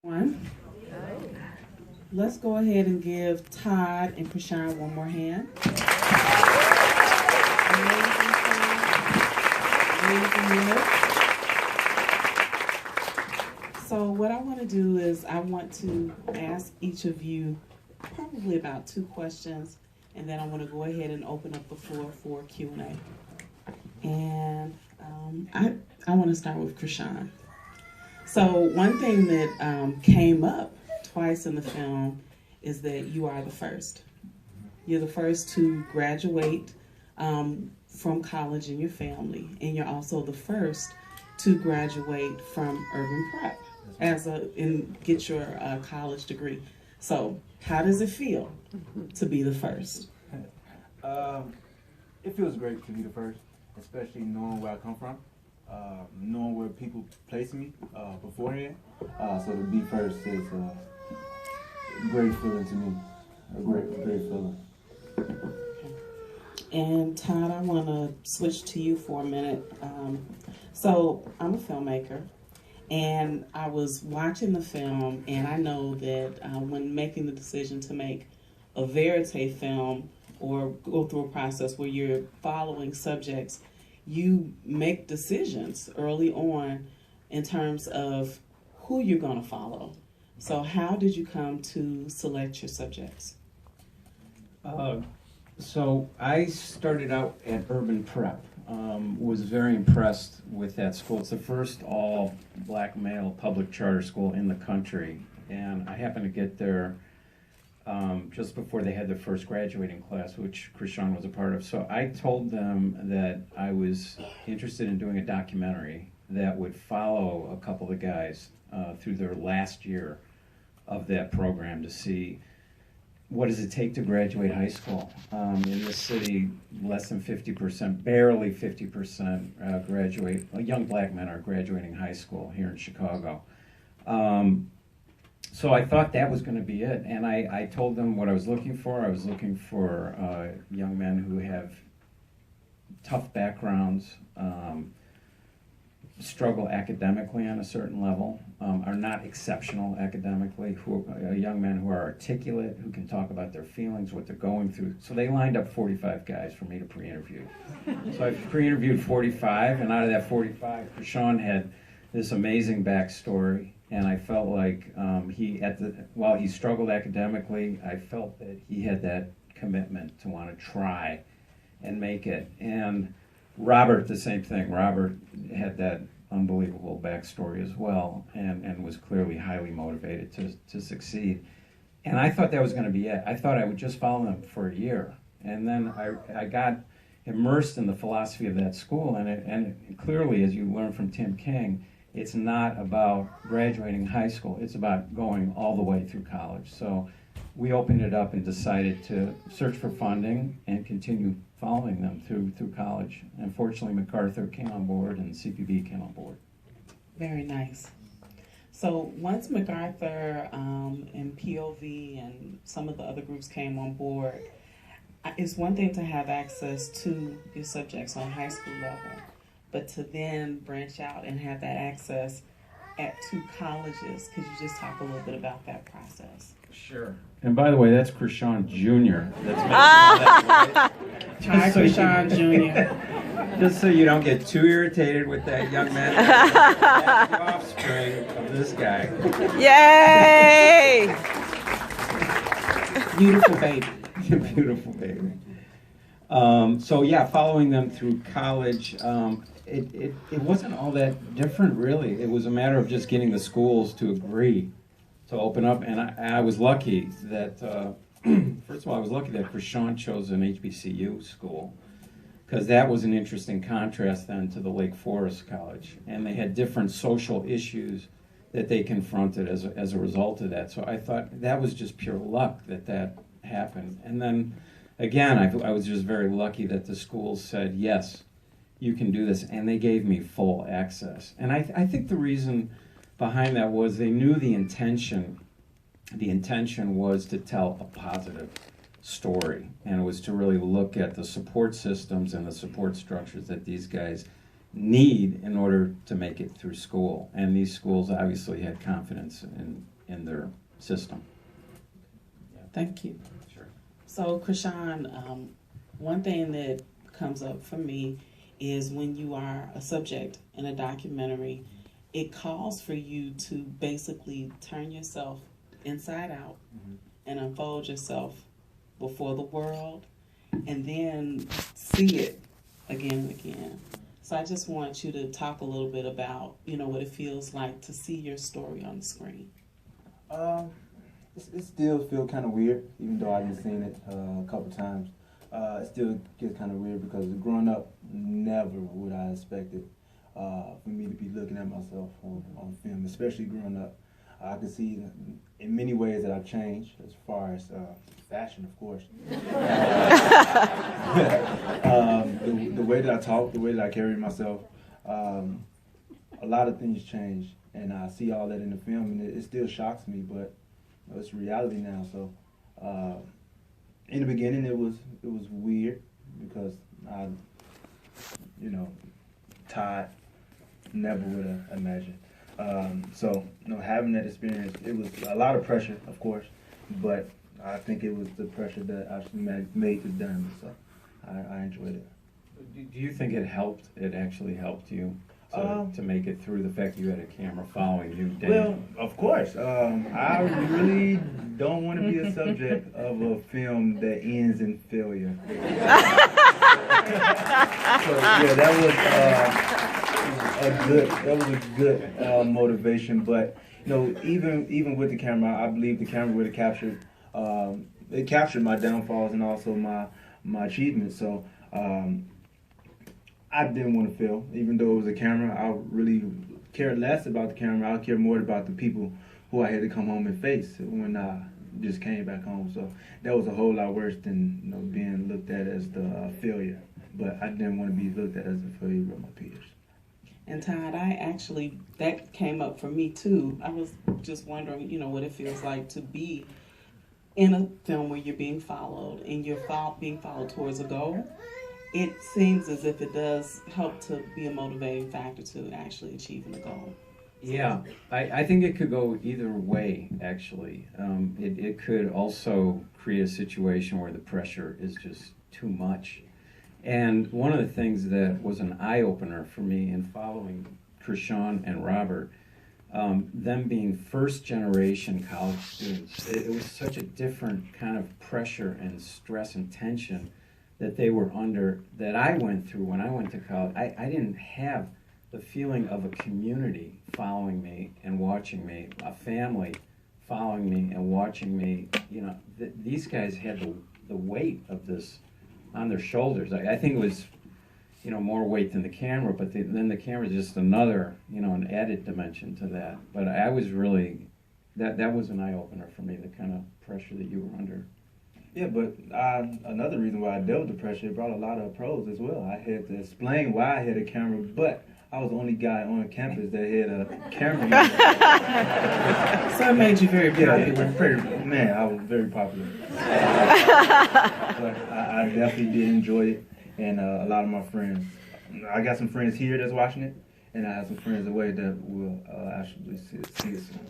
One. Let's go ahead and give Todd and Krishan one more hand. Amazing, so what I want to do is I want to ask each of you probably about 2 questions, and then I want to go ahead and open up the floor for Q&A. And I want to start with Krishan. So one thing that came up twice in the film is that you are the first. You're the first to graduate from college in your family, and you're also the first to graduate from Urban Prep and get your college degree. So how does it feel to be the first? It feels great to be the first, especially knowing where I come from. Knowing where people place me beforehand. So to be first is a great feeling to me. A great feeling. And Todd, I want to switch to you for a minute. So I'm a filmmaker, and I was watching the film, and I know that when making the decision to make a verite film or go through a process where you're following subjects, you make decisions early on in terms of who you're going to follow. So how did you come to select your subjects? So I started out at Urban Prep. Was very impressed with that school. It's the first all black male public charter school in the country. And I happened to get there just before they had their first graduating class, which Krishan was a part of. So I told them that I was interested in doing a documentary that would follow a couple of guys through their last year of that program to see what does it take to graduate high school. In this city, less than 50%, barely 50% graduate, young black men are graduating high school here in Chicago. So I thought that was going to be it, and I told them what I was looking for. I was looking for young men who have tough backgrounds, struggle academically on a certain level, are not exceptional academically, young men who are articulate, who can talk about their feelings, what they're going through. So they lined up 45 guys for me to pre-interview. So I pre-interviewed 45, and out of that 45, Krishan had this amazing backstory. And I felt like while he struggled academically, I felt that he had that commitment to want to try and make it. And Robert, the same thing. Robert had that unbelievable backstory as well, and was clearly highly motivated to succeed. And I thought that was going to be it. I thought I would just follow them for a year. And then I got immersed in the philosophy of that school. And clearly, as you learn from Tim King, it's not about graduating high school. It's about going all the way through college. So we opened it up and decided to search for funding and continue following them through college. And fortunately, MacArthur came on board and CPB came on board. Very nice. So once MacArthur and POV and some of the other groups came on board, it's one thing to have access to your subjects on high school level, but to then branch out and have that access at 2 colleges. Could you just talk a little bit about that process? Sure. And by the way, that's Krishan Jr. That's Hi, Krishan Jr. Just so you don't get too irritated with that young man. That's the offspring of this guy. Yay! Beautiful baby. Beautiful baby. So yeah, following them through college, it wasn't all that different, really. It was a matter of just getting the schools to agree to open up, and I was lucky that, first of all, I was lucky that Krishan chose an HBCU school, because that was an interesting contrast then to the Lake Forest College, and they had different social issues that they confronted as a result of that. So I thought that was just pure luck that happened. And then, again, I was just very lucky that the schools said, yes, you can do this, and they gave me full access. And I think the reason behind that was they knew the intention. The intention was to tell a positive story, and it was to really look at the support systems and the support structures that these guys need in order to make it through school. And these schools obviously had confidence in their system. Thank you. Sure. So, Krishan, one thing that comes up for me is when you are a subject in a documentary, it calls for you to basically turn yourself inside out and unfold yourself before the world and then see it again and again. So I just want you to talk a little bit about, what it feels like to see your story on the screen. It still feels kind of weird, even though I've seen it a couple times. It still gets kind of weird because growing up, never would I expected for me to be looking at myself on film, especially growing up. I could see in many ways that I've changed as far as fashion, of course. The way that I talk, the way that I carry myself, a lot of things change, and I see all that in the film, and it still shocks me, but it's reality now. So in the beginning, it was weird because I, Todd never would have imagined. So having that experience, it was a lot of pressure, of course, but I think it was the pressure that actually made the diamond. So I enjoyed it. Do you think it helped? It actually helped you to make it through, the fact you had a camera following you day? Well, of course. I really don't want to be a subject of a film that ends in failure. So yeah, that was a good motivation. But even with the camera, I believe the camera would have captured my downfalls and also my achievements. So I didn't want to fail, even though it was a camera. I really cared less about the camera. I cared more about the people who I had to come home and face when I just came back home. So that was a whole lot worse than being looked at as the failure. But I didn't want to be looked at as a failure with my peers. And Todd, that came up for me too. I was just wondering, what it feels like to be in a film where you're being followed and you're being followed towards a goal. It seems as if it does help to be a motivating factor to actually achieving the goal. Yeah, I think it could go either way, actually. It could also create a situation where the pressure is just too much. And one of the things that was an eye-opener for me in following Krishan and Robert, them being first-generation college students, it was such a different kind of pressure and stress and tension that they were under, that I went through when I went to college. I didn't have the feeling of a community following me and watching me, a family following me and watching me. These guys had the weight of this on their shoulders. I think it was, more weight than the camera, but then the camera is just another, an added dimension to that. But I was really, that was an eye-opener for me, the kind of pressure that you were under. Yeah, but another reason why I dealt with the pressure, it brought a lot of pros as well. I had to explain why I had a camera, but I was the only guy on campus that had a camera. So it made you very popular. I was very popular. But I definitely did enjoy it, and a lot of my friends. I got some friends here that's watching it, and I have some friends away that will actually see it soon.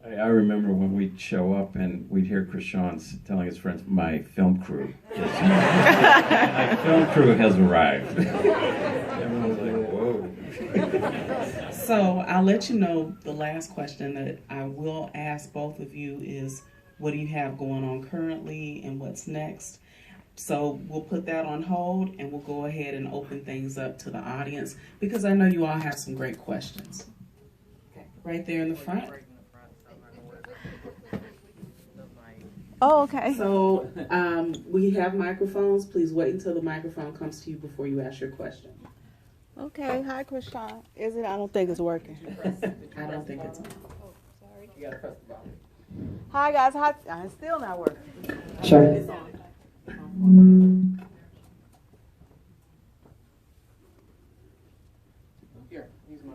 I remember when we'd show up and we'd hear Krishan telling his friends, "My film crew, my film crew has arrived." Everyone was like, "Whoa." So I'll let you know the last question that I will ask both of you is, what do you have going on currently and what's next? So we'll put that on hold and we'll go ahead and open things up to the audience because I know you all have some great questions. Right there in the front. Oh, okay. So we have microphones. Please wait until the microphone comes to you before you ask your question. Okay. Hi, Krishan. Is it? I don't think it's working. I don't think it's on. Sorry. You gotta press the button. Hi, guys. Hi. It's still not working. Sure. It's on. Here, use mine.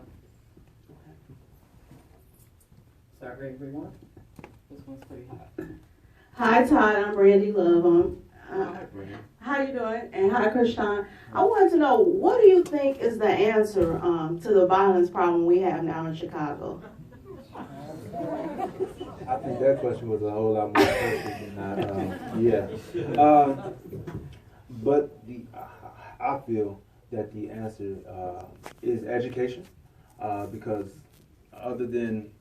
Start ready, everyone. This one's pretty hot. Hi, Todd. I'm Brandy Love. How you doing? And hi, Krishan. I wanted to know, what do you think is the answer to the violence problem we have now in Chicago? I think that question was a whole lot more personal than that. But I feel that the answer is education, because other than